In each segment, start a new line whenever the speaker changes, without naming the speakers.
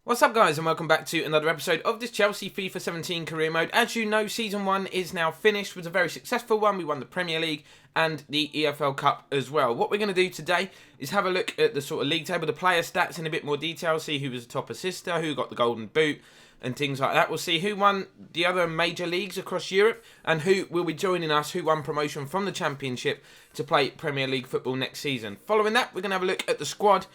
What's up guys, and welcome back to another episode of this Chelsea FIFA 17 career mode. As you know, season 1 is now finished. It was a very successful one. We won the Premier League and the EFL Cup as well. What we're going to do today is have a look at the sort of league table, the player stats in a bit more detail, see who was the top assister, who got the golden boot and things like that. We'll see who won the other major leagues across Europe and who will be joining us, who won promotion from the Championship to play Premier League football next season. Following that, we're going to have a look at the squad,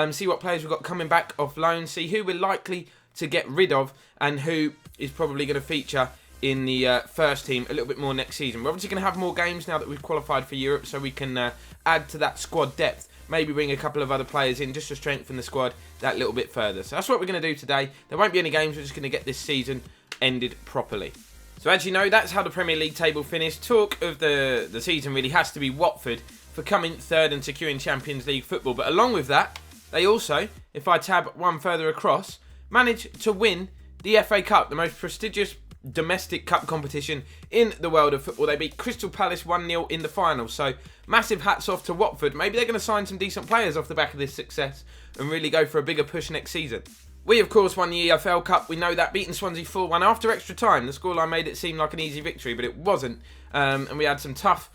see what players we've got coming back off loan, see who we're likely to get rid of and who is probably going to feature in the first team a little bit more next season. We're obviously going to have more games now that we've qualified for Europe, so we can add to that squad depth. Maybe bring a couple of other players in just to strengthen the squad that little bit further. So that's what we're going to do today. There won't be any games. We're just going to get this season ended properly. So as you know, that's how the Premier League table finished. Talk of the season really has to be Watford for coming third and securing Champions League football. But along with that, they also, if I tab one further across, managed to win the FA Cup, the most prestigious domestic cup competition in the world of football. They beat Crystal Palace 1-0 in the final. So massive hats off to Watford. Maybe they're going to sign some decent players off the back of this success and really go for a bigger push next season. We, of course, won the EFL Cup. We know that, beating Swansea 4-1 after extra time. The scoreline made it seem like an easy victory, but it wasn't. And we had some tough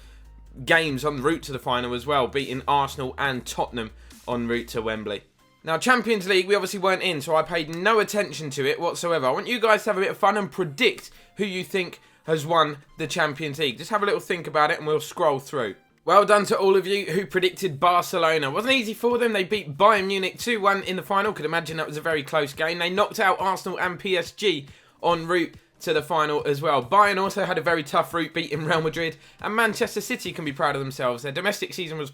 games en route to the final as well, beating Arsenal and Tottenham en route to Wembley. Now, Champions League, we obviously weren't in, so I paid no attention to it whatsoever. I want you guys to have a bit of fun and predict who you think has won the Champions League. Just have a little think about it and we'll scroll through. Well done to all of you who predicted Barcelona. Wasn't easy for them. They beat Bayern Munich 2-1 in the final. Could imagine that was a very close game. They knocked out Arsenal and PSG en route to the final as well. Bayern also had a very tough route, beating Real Madrid. And Manchester City can be proud of themselves. Their domestic season was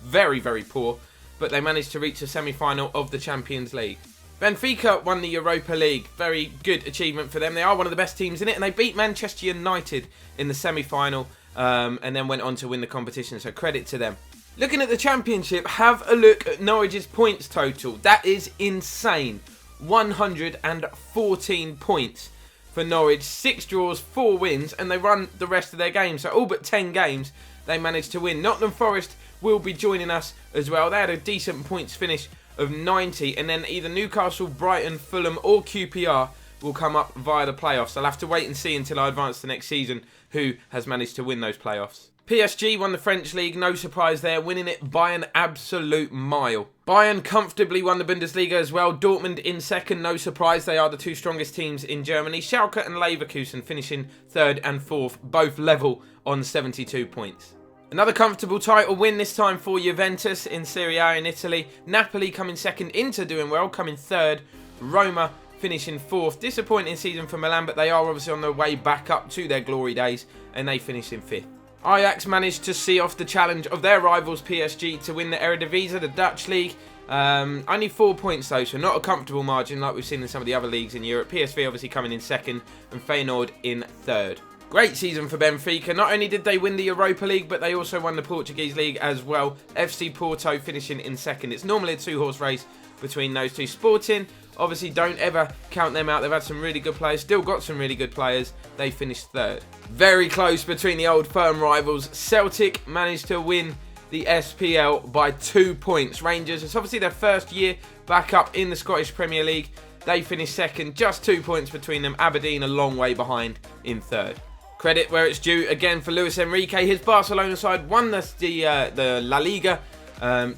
very, very poor, but they managed to reach the semi-final of the Champions League. Benfica won the Europa League. Very good achievement for them. They are one of the best teams in it, and they beat Manchester United in the semi-final and then went on to win the competition, so credit to them. Looking at the Championship, have a look at Norwich's points total. That is insane. 114 points for Norwich. 6 draws, 4 wins, and they run the rest of their games. So all but 10 games they managed to win. Nottingham Forest will be joining us as well. They had a decent points finish of 90, and then either Newcastle, Brighton, Fulham or QPR will come up via the playoffs. I'll have to wait and see until I advance to next season who has managed to win those playoffs. PSG won the French League, no surprise there, winning it by an absolute mile. Bayern comfortably won the Bundesliga as well. Dortmund in second, no surprise, they are the two strongest teams in Germany. Schalke and Leverkusen finishing third and fourth, both level on 72 points. Another comfortable title win, this time for Juventus in Serie A in Italy. Napoli coming second, Inter doing well, coming third. Roma finishing fourth. Disappointing season for Milan, but they are obviously on their way back up to their glory days, and they finished in fifth. Ajax managed to see off the challenge of their rivals PSG to win the Eredivisie, the Dutch league. Only 4 points though, so not a comfortable margin like we've seen in some of the other leagues in Europe. PSV obviously coming in second and Feyenoord in third. Great season for Benfica. Not only did they win the Europa League, but they also won the Portuguese League as well. FC Porto finishing in second. It's normally a two-horse race between those two. Sporting, obviously don't ever count them out. They've had some really good players, still got some really good players. They finished third. Very close between the old firm rivals. Celtic managed to win the SPL by 2 points. Rangers, it's obviously their first year back up in the Scottish Premier League. They finished second, just 2 points between them. Aberdeen a long way behind in third. Credit where it's due again for Luis Enrique. His Barcelona side won the La Liga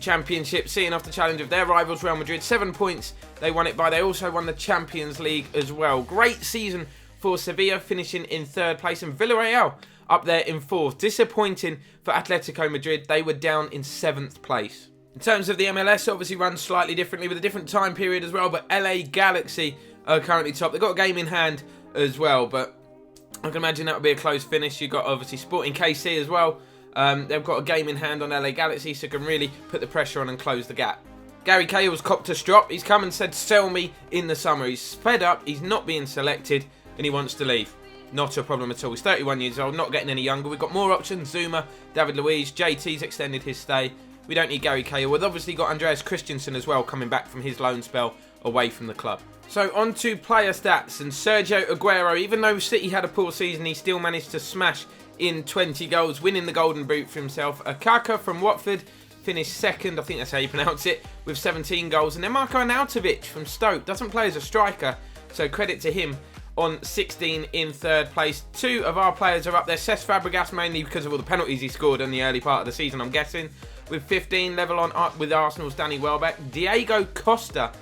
Championship, seeing off the challenge of their rivals Real Madrid. 7 points they won it by. They also won the Champions League as well. Great season for Sevilla, finishing in third place, and Villarreal up there in fourth. Disappointing for Atletico Madrid. They were down in 7th place. In terms of the MLS, obviously runs slightly differently with a different time period as well, but LA Galaxy are currently top. They've got a game in hand as well, but I can imagine that would be a close finish. You've got obviously Sporting KC as well. They've got a game in hand on LA Galaxy, so can really put the pressure on and close the gap. Gary Cahill's copped a strop. He's come and said, sell me in the summer. He's fed up. He's not being selected and he wants to leave. Not a problem at all. He's 31 years old, not getting any younger. We've got more options. Zuma, David Luiz, JT's extended his stay. We don't need Gary Cahill. We've obviously got Andreas Christensen as well, coming back from his loan spell away from the club. So on to player stats, and Sergio Aguero, even though City had a poor season, he still managed to smash in 20 goals, winning the golden boot for himself. Akaka from Watford finished second, I think that's how you pronounce it, with 17 goals. And then Marko Arnautovic from Stoke doesn't play as a striker, so credit to him on 16 in third place. Two of our players are up there. Cesc Fabregas, mainly because of all the penalties he scored in the early part of the season, I'm guessing, with 15, level on up with Arsenal's Danny Welbeck. Diego Costa,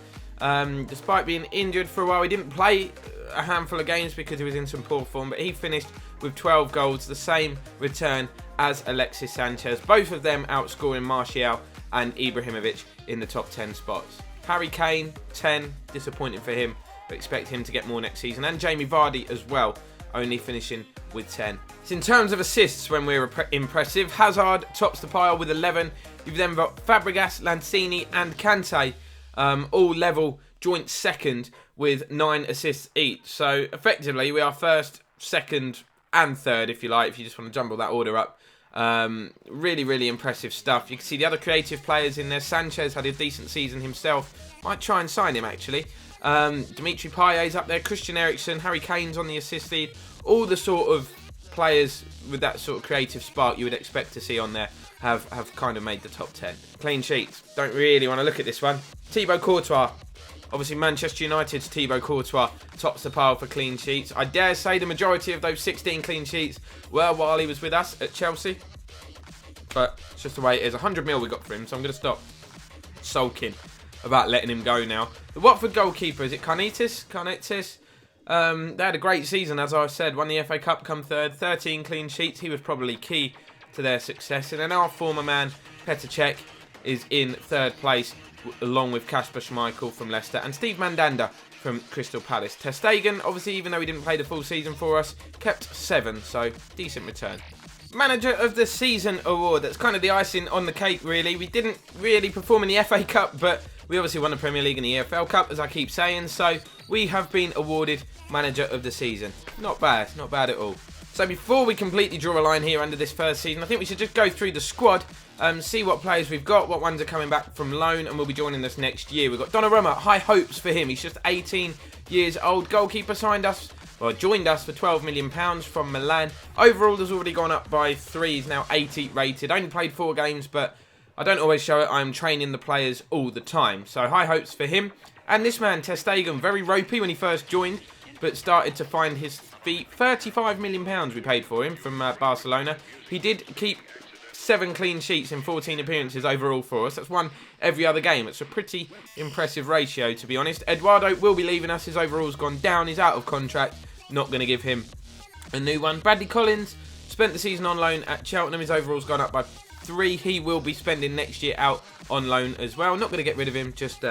despite being injured for a while, he didn't play a handful of games because he was in some poor form, but he finished with 12 goals, the same return as Alexis Sanchez. Both of them outscoring Martial and Ibrahimovic in the top 10 spots. Harry Kane, 10, disappointing for him, but expect him to get more next season. And Jamie Vardy as well, only finishing with 10. So in terms of assists, when we're impressive, Hazard tops the pile with 11. You've then got Fabregas, Lanzini and Kante, all level joint second with 9 assists each. So effectively we are first, second and third, if you like, if you just want to jumble that order up. Really impressive stuff. You can see the other creative players in there. Sanchez had a decent season himself. Might try and sign him actually. Dimitri Payet's up there, Christian Eriksen, Harry Kane's on the assist lead. All the sort of players with that sort of creative spark you would expect to see on there have kind of made the top 10. Clean sheets. Don't really want to look at this one. Thibaut Courtois. Obviously, Manchester United's Thibaut Courtois tops the pile for clean sheets. I dare say the majority of those 16 clean sheets were while he was with us at Chelsea. But it's just the way it is. 100 mil we got for him, so I'm going to stop sulking about letting him go now. The Watford goalkeeper, is it Carnitis? They had a great season, as I said. Won the FA Cup, come third. 13 clean sheets. He was probably key to their success. And then our former man, Petr Cech, is in third place, along with Kasper Schmeichel from Leicester and Steve Mandanda from Crystal Palace. Ter Stegen, obviously, even though he didn't play the full season for us, kept 7, so decent return. Manager of the Season award, that's kind of the icing on the cake, really. We didn't really perform in the FA Cup, but we obviously won the Premier League and the EFL Cup, as I keep saying, so we have been awarded Manager of the Season. Not bad at all. So before we completely draw a line here under this first season, I think we should just go through the squad, see what players we've got, what ones are coming back from loan and will be joining us next year. We've got Donnarumma, high hopes for him. He's just 18 years old. Goalkeeper joined us for £12 million from Milan. Overall, has already gone up by 3. He's now 80 rated. Only played 4 games, but I don't always show it. I'm training the players all the time. So high hopes for him. And this man, Ter Stegen, very ropey when he first joined, but started to find his feet. £35 million we paid for him from Barcelona. He did keep 7 clean sheets in 14 appearances overall for us. That's one every other game. It's a pretty impressive ratio, to be honest. Eduardo will be leaving us. His overall's gone down. He's out of contract. Not going to give him a new one. Bradley Collins spent the season on loan at Cheltenham. His overall's gone up by 3. He will be spending next year out on loan as well. Not going to get rid of him. Just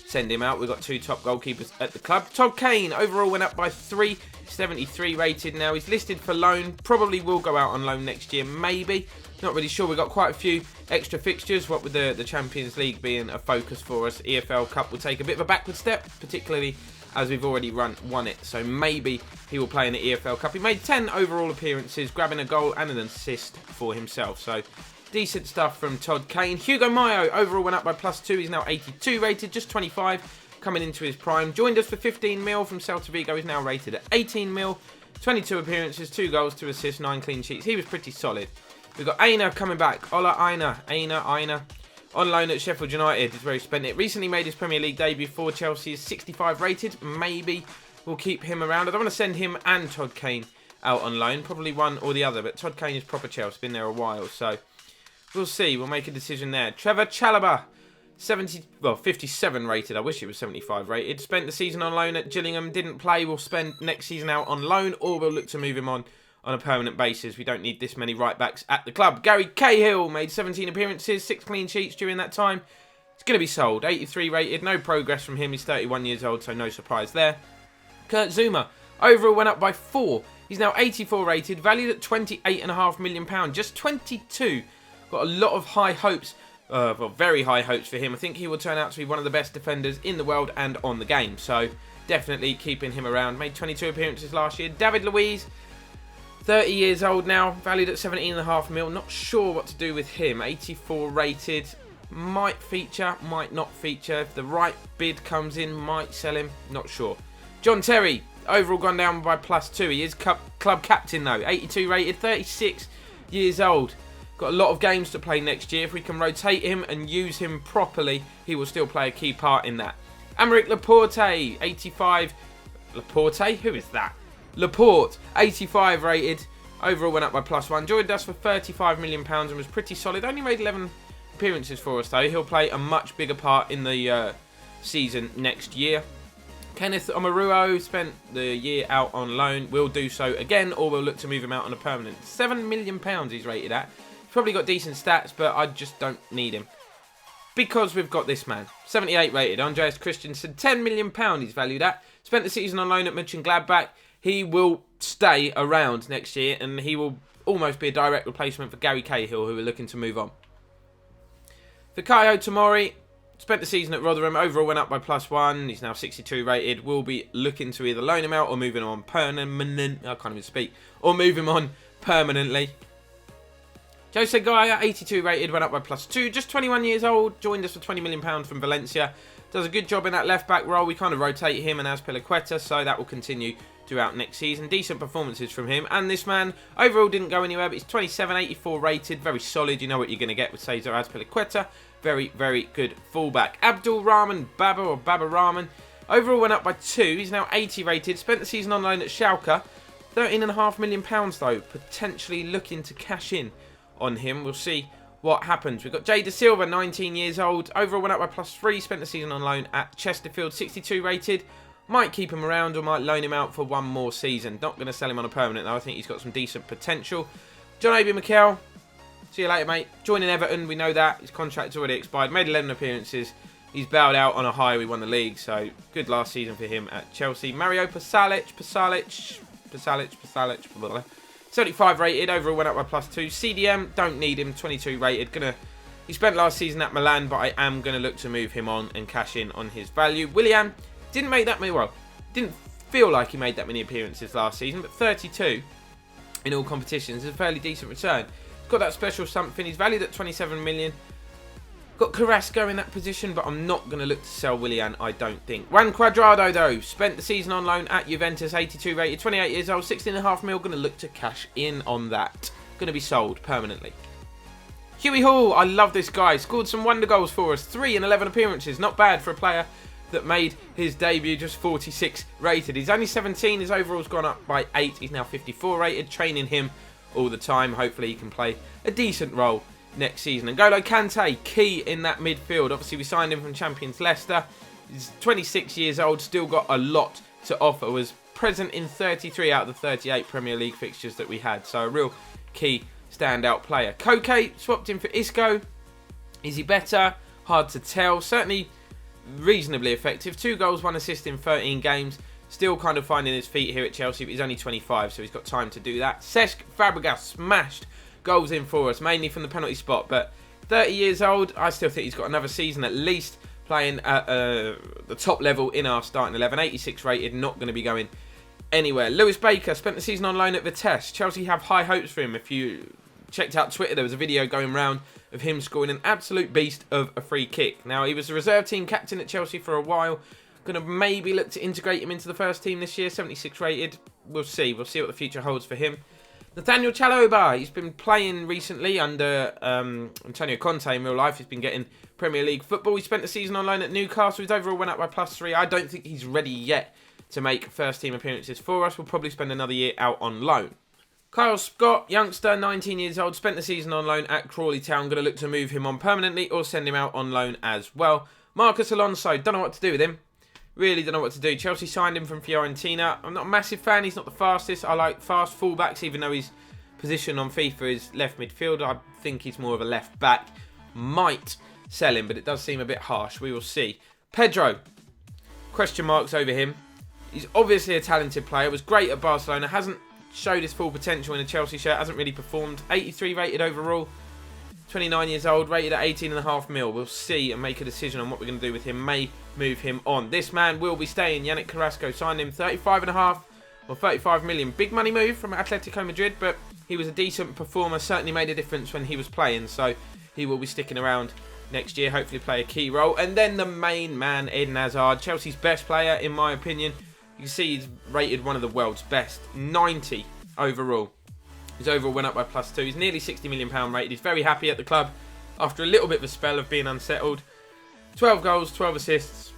send him out. We've got 2 top goalkeepers at the club. Todd Kane overall went up by 3. 73 rated now. He's listed for loan. Probably will go out on loan next year. Maybe. Not really sure. We've got quite a few extra fixtures. What with the Champions League being a focus for us, EFL Cup will take a bit of a backward step, particularly as we've already won it. So maybe he will play in the EFL Cup. He made 10 overall appearances, grabbing a goal and an assist for himself. So decent stuff from Todd Kane. Hugo Mayo overall went up by +2. He's now 82 rated, just 25 coming into his prime. Joined us for 15 mil from Celta Vigo. He's now rated at 18 mil. 22 appearances, 2 goals, 2 assists, 9 clean sheets. He was pretty solid. We've got Aina coming back. Ola Aina. On loan at Sheffield United is where he spent it. Recently made his Premier League debut for Chelsea. Is 65 rated. Maybe we'll keep him around. I don't want to send him and Todd Kane out on loan. Probably one or the other. But Todd Kane is proper Chelsea. Been there a while. So we'll see. We'll make a decision there. Trevor Chalobah. 57 rated. I wish it was 75 rated. Spent the season on loan at Gillingham. Didn't play. We'll spend next season out on loan. Or we'll look to move him on a permanent basis. We don't need this many right-backs at the club. Gary Cahill made 17 appearances, 6 clean sheets during that time. It's going to be sold. 83 rated. No progress from him. He's 31 years old, so no surprise there. Kurt Zouma. Overall went up by 4. He's now 84 rated, valued at £28.5 million. Just 22. Got a lot of high hopes. Very high hopes for him. I think he will turn out to be one of the best defenders in the world and on the game. So definitely keeping him around. Made 22 appearances last year. David Luiz. 30 years old now, valued at 17.5 mil. Not sure what to do with him. 84 rated. Might feature, might not feature. If the right bid comes in, might sell him. Not sure. John Terry, overall gone down by +2. He is club captain though. 82 rated, 36 years old. Got a lot of games to play next year. If we can rotate him and use him properly, he will still play a key part in that. Aymeric Laporte, 85. Laporte? Who is that? Laporte, 85 rated. Overall went up by +1. Joined us for £35 million and was pretty solid. Only made 11 appearances for us though. He'll play a much bigger part in the season next year. Kenneth Omaruo spent the year out on loan. We'll do so again, or we'll look to move him out on a permanent. £7 million he's rated at. He's probably got decent stats, but I just don't need him. Because we've got this man. 78 rated. Andreas Christensen, £10 million he's valued at. Spent the season on loan at Mönchengladbach. He will stay around next year, and he will almost be a direct replacement for Gary Cahill, who are looking to move on. Fikayo Tomori spent the season at Rotherham. Overall went up by +1. He's now 62 rated. We'll be looking to either loan him out or move him on permanent. I can't even speak. Or move him on permanently. Jose Gaia, 82 rated, went up by +2. Just 21 years old. Joined us for £20 million from Valencia. Does a good job in that left-back role. We kind of rotate him and Azpilicueta, so that will continue throughout next season. Decent performances from him. And this man overall didn't go anywhere, but he's 27, 84 rated. Very solid. You know what you're going to get with Cesar Azpilicueta. Very, very good fullback. Abdul Rahman Baba Rahman. Overall went up by 2. He's now 80 rated. Spent the season on loan at Schalke. £13.5 million though. Potentially looking to cash in on him. We'll see what happens. We've got Jay Da Silva, 19 years old. Overall went up by +3. Spent the season on loan at Chesterfield. 62 rated. Might keep him around or might loan him out for one more season. Not going to sell him on a permanent though. I think he's got some decent potential. John Obi Mikel. See you later, mate. Joining Everton, we know that. His contract's already expired. Made 11 appearances. He's bowed out on a high. We won the league, so good last season for him at Chelsea. Mario Pasalic. 75 rated. Overall went up by +2. CDM, don't need him. 22 rated. He spent last season at Milan, but I am going to look to move him on and cash in on his value. Willian didn't make that many. Well, didn't feel like he made that many appearances last season, but 32 in all competitions is a fairly decent return. Got that special something. He's valued at 27 million. Got Carrasco in that position, but I'm not going to look to sell Willian, I don't think. Juan Cuadrado, though, spent the season on loan at Juventus, 82 rated, 28 years old, 16.5 mil. Going to look to cash in on that. Going to be sold permanently. Hughie Hall, I love this guy. Scored some wonder goals for us. 3 in 11 appearances. Not bad for a player that made his debut, just 46 rated. He's only 17. His overall's gone up by 8. He's now 54 rated. Training him all the time. Hopefully he can play a decent role next season. And N'Golo Kante, key in that midfield. Obviously we signed him from Champions Leicester. He's 26 years old, still got a lot to offer. Was present in 33 out of the 38 Premier League fixtures that we had. So a real key standout player. Koke swapped him for Isco. Is he better? Hard to tell. Certainly reasonably effective. 2 goals, 1 assist in 13 games. Still kind of finding his feet here at Chelsea, but he's only 25, so he's got time to do that. Cesc Fabregas smashed goals in for us, mainly from the penalty spot, but 30 years old, I still think he's got another season at least playing at the top level in our starting 11. 86 rated, not going to be going anywhere. Lewis Baker spent the season on loan at Vitesse. Chelsea have high hopes for him. If you checked out Twitter, there was a video going around of him scoring an absolute beast of a free kick. Now, he was the reserve team captain at Chelsea for a while. Going to maybe look to integrate him into the first team this year. 76 rated. We'll see. We'll see what the future holds for him. Nathaniel Chalobah. He's been playing recently under Antonio Conte in real life. He's been getting Premier League football. He spent the season on loan at Newcastle. His overall went up by +3. I don't think he's ready yet to make first team appearances for us. We'll probably spend another year out on loan. Kyle Scott, youngster, 19 years old, spent the season on loan at Crawley Town. Going to look to move him on permanently or send him out on loan as well. Marcus Alonso, don't know what to do with him. Really don't know what to do. Chelsea signed him from Fiorentina. I'm not a massive fan. He's not the fastest. I like fast fullbacks, even though his position on FIFA is left midfield. I think he's more of a left back. Might sell him, but it does seem a bit harsh. We will see. Pedro, question marks over him. He's obviously a talented player. Was great at Barcelona. Hasn't showed his full potential in a Chelsea shirt. Hasn't really performed. 83 rated overall. 29 years old, rated at 18.5 mil. We'll see and make a decision on what we're going to do with him. May move him on. This man will be staying. Yannick Carrasco signed him 35.5 or 35 million. Big money move from Atletico Madrid, but he was a decent performer. Certainly made a difference when he was playing, so he will be sticking around next year. Hopefully play a key role. And then the main man, Eden Hazard, Chelsea's best player in my opinion. You can see he's rated one of the world's best. 90 overall. His overall went up by +2. He's nearly £60 million rated. He's very happy at the club after a little bit of a spell of being unsettled. 12 goals, 12 assists.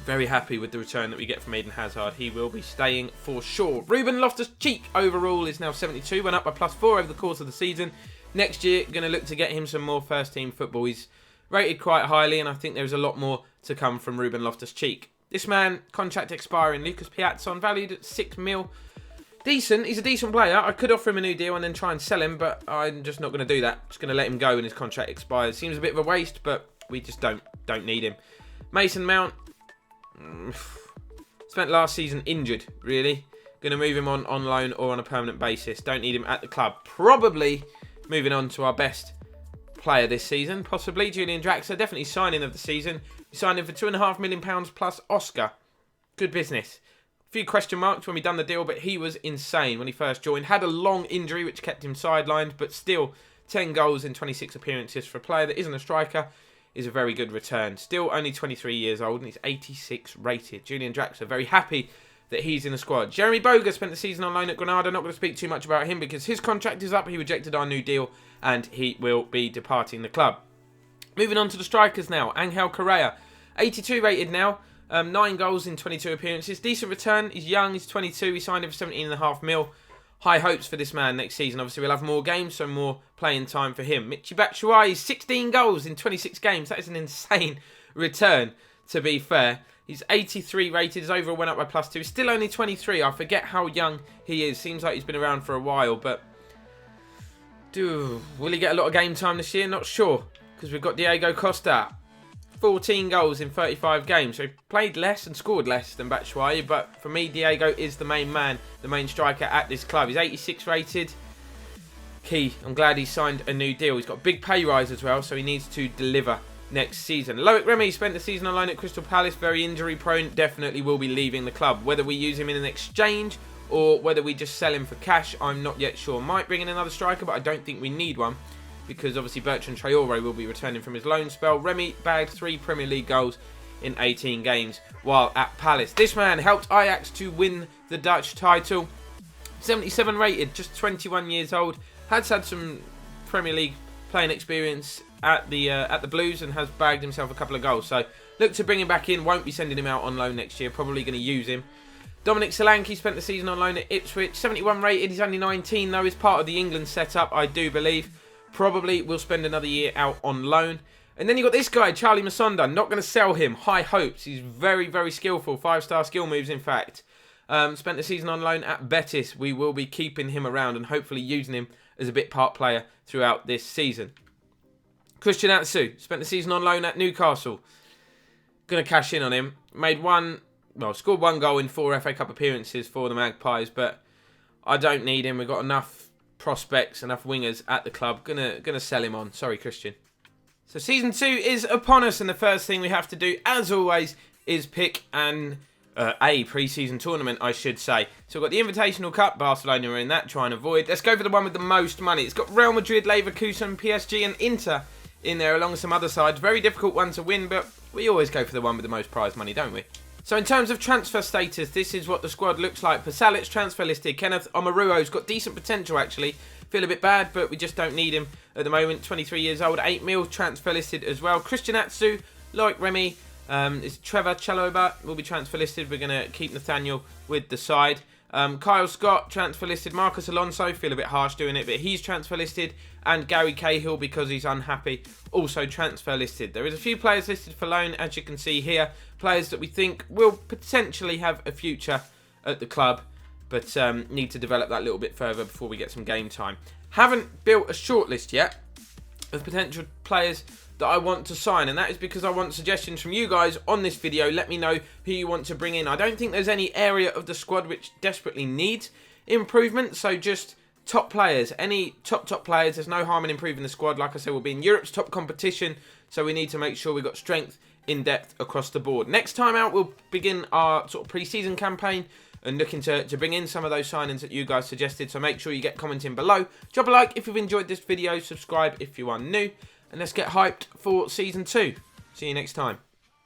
Very happy with the return that we get from Eden Hazard. He will be staying for sure. Ruben Loftus-Cheek overall is now 72. Went up by +4 over the course of the season. Next year, going to look to get him some more first-team football. He's rated quite highly, and I think there's a lot more to come from Ruben Loftus-Cheek. This man, contract expiring. Lucas Piazzon, valued at £6 million. Decent. He's a decent player. I could offer him a new deal and then try and sell him, but I'm just not going to do that. Just going to let him go when his contract expires. Seems a bit of a waste, but we just don't need him. Mason Mount. Spent last season injured, really. Going to move him on loan or on a permanent basis. Don't need him at the club. Probably moving on to our best player this season, possibly Julian Draxler. Definitely signing of the season. We signed him for £2.5 million plus Oscar. Good business. A few question marks when we done the deal, but he was insane when he first joined. Had a long injury which kept him sidelined, but still 10 goals in 26 appearances for a player that isn't a striker is a very good return. Still only 23 years old and he's 86 rated. Julian Draxler, very happy that he's in the squad. Jeremy Boga spent the season on loan at Granada. Not going to speak too much about him because his contract is up. He rejected our new deal and he will be departing the club. Moving on to the strikers now. Angel Correa, 82 rated now. 9 goals in 22 appearances. Decent return. He's young. He's 22. He signed him for £17.5 million. High hopes for this man next season. Obviously, we'll have more games, so more playing time for him. Michy Batshuayi, 16 goals in 26 games. That is an insane return, to be fair. He's 83 rated. His overall went up by +2. He's still only 23. I forget how young he is. Seems like he's been around for a while, but will he get a lot of game time this year? Not sure, because we've got Diego Costa. 14 goals in 35 games. So he played less and scored less than Batshuayi, but for me, Diego is the main man, the main striker at this club. He's 86 rated. Key. I'm glad he signed a new deal. He's got a big pay rise as well, so he needs to deliver next season. Loic Remy spent the season on loan at Crystal Palace. Very injury prone. Definitely will be leaving the club. Whether we use him in an exchange or whether we just sell him for cash, I'm not yet sure. Might bring in another striker, but I don't think we need one, because obviously Bertrand Traore will be returning from his loan spell. Remy bagged 3 Premier League goals in 18 games while at Palace. This man helped Ajax to win the Dutch title. 77 rated, just 21 years old. Has had some Premier League playing experience at the Blues and has bagged himself a couple of goals. So look to bring him back in. Won't be sending him out on loan next year. Probably going to use him. Dominic Solanke spent the season on loan at Ipswich. 71 rated. He's only 19 though. He's part of the England setup, I do believe. Probably will spend another year out on loan. And then you got this guy, Charlie Masonda. Not going to sell him. High hopes. He's very, very skillful. 5-star skill moves, in fact. Spent the season on loan at Betis. We will be keeping him around and hopefully using him as a bit part player throughout this season. Christian Atsu spent the season on loan at Newcastle. Going to cash in on him. Scored 1 goal in 4 FA Cup appearances for the Magpies, but I don't need him. We've got enough prospects, enough wingers at the club. Gonna sell him on. Sorry, Christian. So season 2 is upon us, and the first thing we have to do, as always, is pick a pre-season tournament, I should say. So we've got the Invitational Cup. Barcelona are in that, try and avoid. Let's go for the one with the most money. It's got Real Madrid, Leverkusen, PSG and Inter in there, along with some other sides. Very difficult one to win, but we always go for the one with the most prize money, don't we? So in terms of transfer status, this is what the squad looks like. Pasalic transfer listed. Kenneth Omaruo's got decent potential, actually. Feel a bit bad, but we just don't need him at the moment. 23 years old, 8 mil transfer listed as well. Christian Atsu, Loic Remy, is Trevor Chalobah will be transfer listed. We're going to keep Nathaniel with the side. Kyle Scott, transfer listed. Marcus Alonso, feel a bit harsh doing it, but he's transfer listed. And Gary Cahill, because he's unhappy, also transfer listed. There is a few players listed for loan, as you can see here. Players that we think will potentially have a future at the club, but need to develop that a little bit further before we get some game time. Haven't built a shortlist yet of potential players that I want to sign, and that is because I want suggestions from you guys on this video. Let me know who you want to bring in. I don't think there's any area of the squad which desperately needs improvement, so just top players, any top players. There's no harm in improving the squad. Like I said, we'll be in Europe's top competition, so we need to make sure we've got strength in depth across the board. Next time out, we'll begin our sort of pre-season campaign and looking to bring in some of those signings that you guys suggested, so make sure you get commenting below. Drop a like if you've enjoyed this video, subscribe if you are new, and let's get hyped for Season 2. See you next time.